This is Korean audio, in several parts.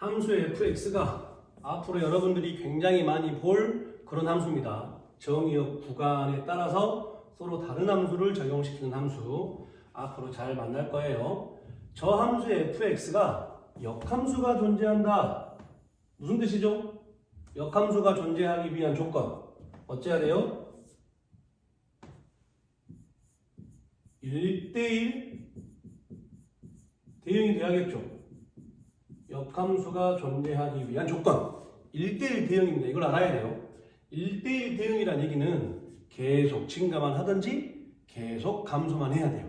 함수의 fx가 앞으로 여러분들이 굉장히 많이 볼 그런 함수입니다. 정의역 구간에 따라서 서로 다른 함수를 적용시키는 함수 앞으로 잘 만날 거예요. 저 함수의 fx가 역함수가 존재한다. 무슨 뜻이죠? 역함수가 존재하기 위한 조건 어째야 돼요? 1대1 대응이 돼야겠죠. 역함수가 존재하기 위한 조건 1대1 대응입니다. 이걸 알아야 돼요. 1대1 대응이란 얘기는 계속 증가만 하든지 계속 감소만 해야 돼요.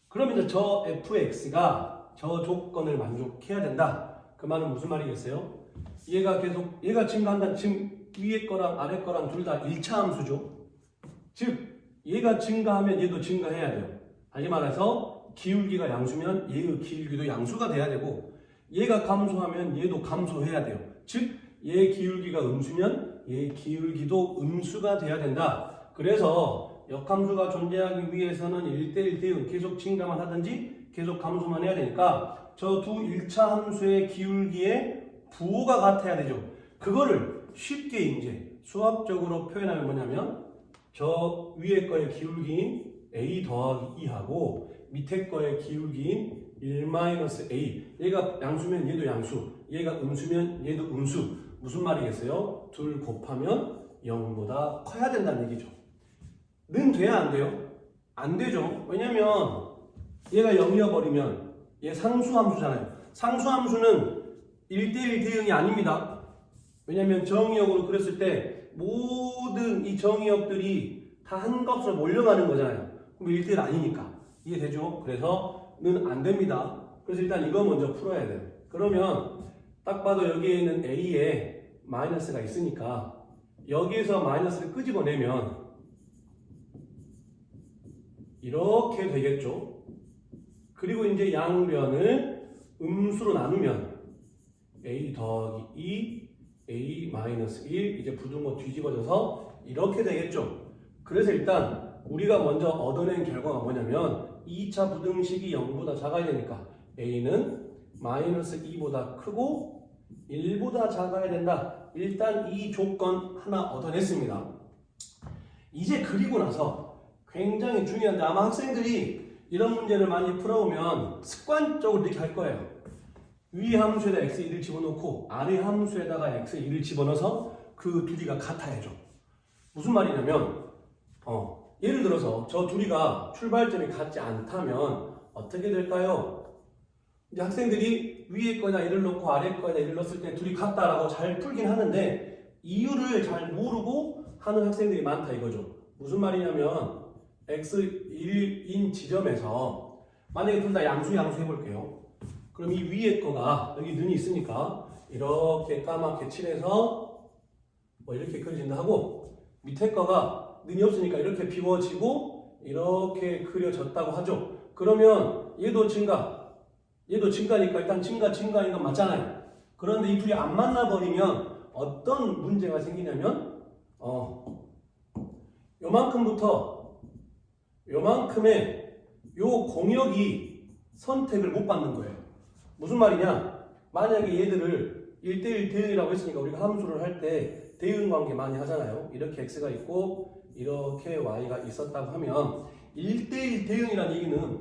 그러면 이제 저 fx가 저 조건을 만족해야 된다. 그 말은 무슨 말이겠어요? 얘가 증가한다는 지금 위에 거랑 아래 거랑 둘 다 1차 함수죠. 즉 얘가 증가하면 얘도 증가해야 돼요. 다시 말해서 기울기가 양수면 얘의 기울기도 양수가 돼야 되고 얘가 감소하면 얘도 감소해야 돼요. 즉 얘 기울기가 음수면 얘 기울기도 음수가 돼야 된다. 그래서 역함수가 존재하기 위해서는 1대1 대응 계속 증가만 하든지 계속 감소만 해야 되니까 저 두 1차 함수의 기울기의 부호가 같아야 되죠. 그거를 쉽게 이제 수학적으로 표현하면 뭐냐면 저 위에 거의 기울기인 a 더하기 2하고 밑에 거의 기울기인 1-a 얘가 양수면 얘도 양수 얘가 음수면 얘도 음수 무슨 말이겠어요? 둘 곱하면 0보다 커야 된다는 얘기죠. 는 돼야 안 돼요? 안 되죠. 왜냐면 얘가 0이어 버리면 얘 상수함수잖아요. 상수함수는 1대1 대응이 아닙니다. 왜냐면 정의역으로 그렸을 때 모든 이 정의역들이 다 한 값으로 몰려가는 거잖아요. 그럼 1대1 아니니까. 이해되죠? 그래서 는 안 됩니다. 그래서 일단 이거 먼저 풀어야 돼요. 그러면 딱 봐도 여기에 있는 a에 마이너스가 있으니까 여기에서 마이너스를 끄집어내면 이렇게 되겠죠. 그리고 이제 양변을 음수로 나누면 a 더하기 2, a 마이너스 1 이제 부등 거 뒤집어져서 이렇게 되겠죠. 그래서 일단 우리가 먼저 얻어낸 결과가 뭐냐면 2차 부등식이 0보다 작아야 되니까 a는 마이너스 2보다 크고 1보다 작아야 된다. 일단 이 조건 하나 얻어냈습니다. 이제 그리고 나서 굉장히 중요한데 아마 학생들이 이런 문제를 많이 풀어오면 습관적으로 이렇게 할 거예요. 위 함수에다 x1을 집어넣고 아래 함수에다가 x1을 집어넣어서 그 둘이가 같아야죠. 무슨 말이냐면 예를 들어서 저 둘이가 출발점이 같지 않다면 어떻게 될까요? 이제 학생들이 위에 거에다 1을 넣고 아래 거에다 1을 넣었을 때 둘이 같다라고 잘 풀긴 하는데 이유를 잘 모르고 하는 학생들이 많다 이거죠. 무슨 말이냐면 x1인 지점에서 만약에 둘 다 양수 해볼게요. 그럼 이 위에 거가 여기 눈이 있으니까 이렇게 까맣게 칠해서 뭐 이렇게 그려진다 하고 밑에 거가 눈이 없으니까 이렇게 비워지고 이렇게 그려졌다고 하죠. 그러면 얘도 증가니까 일단 증가인 건 맞잖아요. 그런데 이 둘이 안 만나버리면 어떤 문제가 생기냐면 요만큼부터 요만큼의 요 공역이 선택을 못 받는 거예요. 무슨 말이냐? 만약에 얘들을 1대1 대응이라고 했으니까 우리가 함수를 할 때 대응 관계 많이 하잖아요. 이렇게 x가 있고 이렇게 y가 있었다고 하면 1대1 대응이라는 얘기는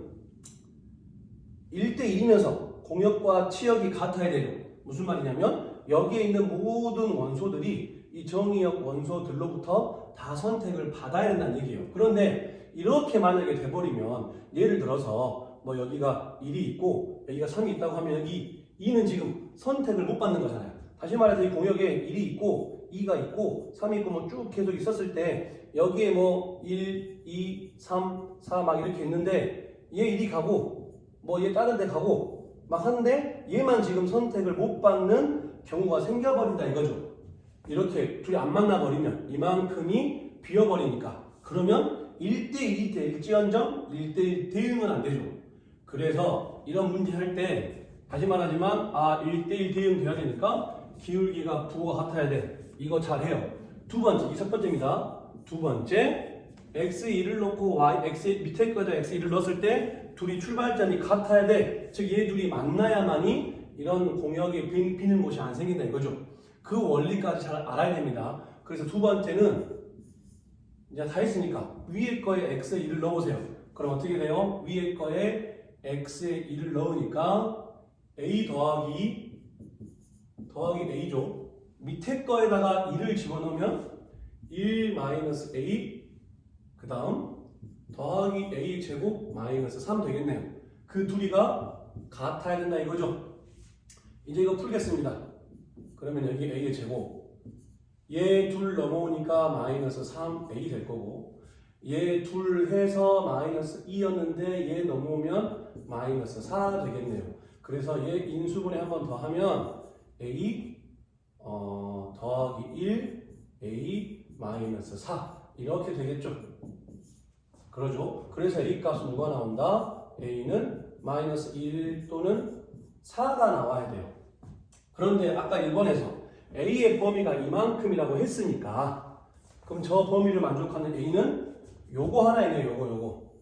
1대1이면서 공역과 치역이 같아야 돼요. 무슨 말이냐면 여기에 있는 모든 원소들이 이 정의역 원소들로부터 다 선택을 받아야 된다는 얘기예요. 그런데 이렇게 만약에 돼버리면 예를 들어서 뭐 여기가 1이 있고 여기가 3이 있다고 하면 여기 2는 지금 선택을 못 받는 거잖아요. 다시 말해서 이 공역에 1이 있고 2가 있고 3이 있고 뭐 쭉 계속 있었을 때 여기에 뭐 1, 2, 3, 4 막 이렇게 있는데 얘 1이 가고 뭐 얘 다른 데 가고 막 하는데 얘만 지금 선택을 못 받는 경우가 생겨버린다 이거죠. 이렇게 둘이 안 만나버리면 이만큼이 비어버리니까 그러면 1대1이 될지언정 1대1 대응은 안 되죠. 그래서 이런 문제 할 때 다시 말하지만 1대1 대응 돼야 되니까 기울기가 부호가 같아야 돼. 이거 잘해요. 두 번째, 이 첫 번째입니다. 두 번째 x1을 놓고 밑에 거에다 x1을 넣었을 때 둘이 출발점이 같아야 돼. 즉 얘 둘이 만나야만이 이런 공역이 비는 곳이 안 생긴다 이거죠. 그 원리까지 잘 알아야 됩니다. 그래서 두 번째는 이제 다 했으니까 위에 거에 x에 1을 넣으세요. 그럼 어떻게 돼요? 위에 거에 x에 1을 넣으니까 a 더하기 a죠. 밑에 거에다가 1을 집어넣으면 1 마이너스 a 그 다음 더하기 a 제곱 마이너스 3 되겠네요. 그 둘이가 같아야 된다 이거죠. 이제 이거 풀겠습니다. 그러면 여기 a의 제곱 얘 둘 넘어오니까 마이너스 3a 될 거고 얘 둘 해서 마이너스 2였는데 얘 넘어오면 마이너스 4 되겠네요. 그래서 얘 인수분해 한 번 더 하면 a 더하기 1 a 마이너스 4 이렇게 되겠죠. 그러죠. 그래서 a 값은 누가 나온다? a는 마이너스 1 또는 4가 나와야 돼요. 그런데 아까 1번에서 a의 범위가 이만큼이라고 했으니까 그럼 저 범위를 만족하는 a는 요거 하나이네요. 요거.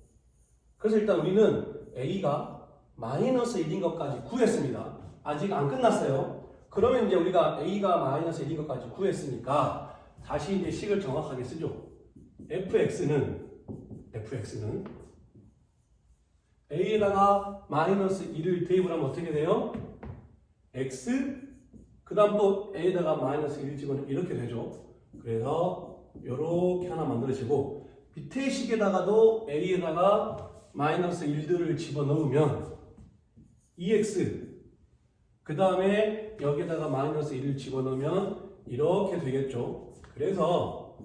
그래서 일단 우리는 a가 마이너스 1인 것까지 구했습니다. 아직 안 끝났어요. 그러면 이제 우리가 a가 마이너스 1인 것까지 구했으니까 다시 이제 식을 정확하게 쓰죠. fx는 a에다가 마이너스 1을 대입을 하면 어떻게 돼요? x 그 다음 또 a에다가 마이너스 1을 집어넣으면 이렇게 되죠. 그래서 이렇게 하나 만들어지고 밑에 식에다가도 a에다가 마이너스 1들을 집어넣으면 2x 그 다음에 여기에다가 마이너스 1을 집어넣으면 이렇게 되겠죠. 그래서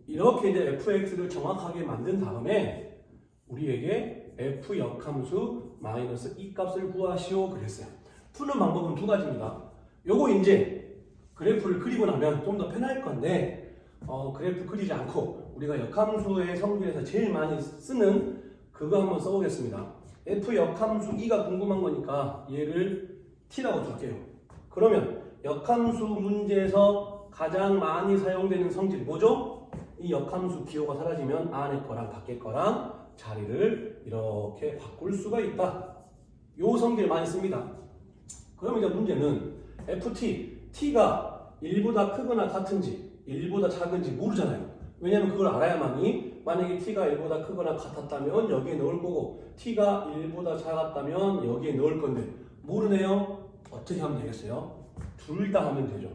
이렇게 이제 fx를 정확하게 만든 다음에 우리에게 f 역함수 마이너스 2 값을 구하시오 그랬어요. 푸는 방법은 두 가지입니다. 요거 이제 그래프를 그리고 나면 좀 더 편할 건데 그래프 그리지 않고 우리가 역함수의 성질에서 제일 많이 쓰는 그거 한번 써보겠습니다. f 역함수 2가 궁금한 거니까 얘를 t라고 둘게요. 그러면 역함수 문제에서 가장 많이 사용되는 성질이 뭐죠? 이 역함수 기호가 사라지면 안에 거랑 밖에 거랑 자리를 이렇게 바꿀 수가 있다. 요 성질 많이 씁니다. 그럼 이제 문제는 t가 1보다 크거나 같은지 1보다 작은지 모르잖아요. 왜냐하면 그걸 알아야만이 만약에 t가 1보다 크거나 같았다면 여기에 넣을 거고 t가 1보다 작았다면 여기에 넣을 건데 모르네요. 어떻게 하면 되겠어요? 둘 다 하면 되죠.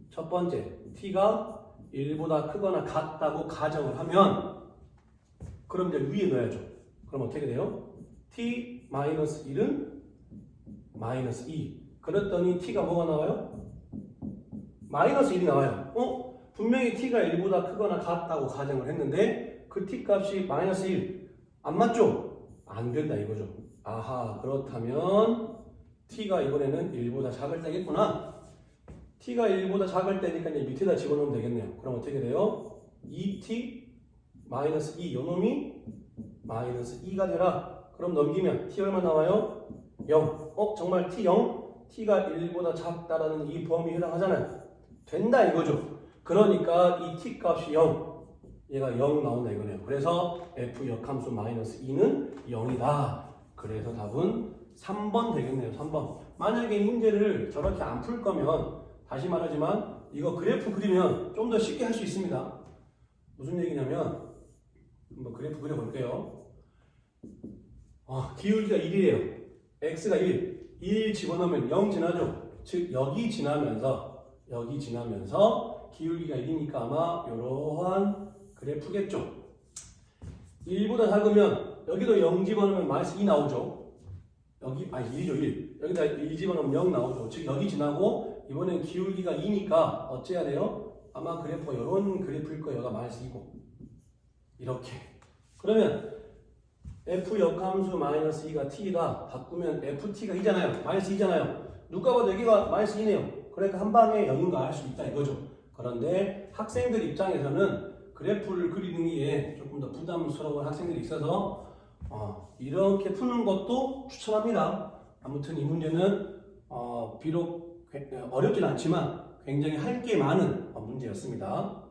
첫 번째 t가 1보다 크거나 같다고 가정을 하면 그럼 이제 위에 넣어야죠. 그럼 어떻게 돼요? t-1은 마이너스 2 그랬더니 t가 뭐가 나와요? 마이너스 1이 나와요. 분명히 t가 1보다 크거나 같다고 가정을 했는데 그 t 값이 마이너스 1 안 맞죠? 안 된다 이거죠. 아하 그렇다면 t가 이번에는 1보다 작을 때겠구나. t가 1보다 작을 때니까 이제 밑에다 집어넣으면 되겠네요. 그럼 어떻게 돼요? 2t 마이너스 2 요놈이 마이너스 2가 되라. 그럼 넘기면 t 얼마 나와요? 0. 정말 t 0? t가 1보다 작다라는 이 범위에 해당하잖아요. 된다 이거죠. 그러니까 이 t 값이 0. 얘가 0 나온다 이거네요. 그래서 f 역함수 마이너스 2는 0이다. 그래서 답은 3번 되겠네요. 3번. 만약에 이 문제를 저렇게 안 풀 거면 다시 말하지만 이거 그래프 그리면 좀 더 쉽게 할 수 있습니다. 무슨 얘기냐면 한번 그래프 그려볼게요. 기울기가 1이에요. x가 1 집어넣으면 0 지나죠. 즉 여기 지나면서 기울기가 1이니까 아마 이러한 그래프겠죠. 1보다 작으면 여기도 0 집어넣으면 마이너스 2 나오죠. 1이죠 1. 여기다 1 집어넣으면 0 나오죠. 즉 여기 지나고 이번엔 기울기가 2니까 어째야 돼요? 아마 그래프가 이런 그래프일 거예요. 여기가 마이너스 2고 이렇게. 그러면 f 역함수 마이너스 2가 t다. 바꾸면 ft가 2잖아요. 마이너스 2잖아요. 누가 봐도 여기가 마이너스 2네요. 그러니까 한 방에 0인가 알 수 있다 이거죠. 그런데 학생들 입장에서는 그래프를 그리는 게 조금 더 부담스러운 학생들이 있어서 이렇게 푸는 것도 추천합니다. 아무튼 이 문제는 비록 어렵진 않지만 굉장히 할 게 많은 문제였습니다.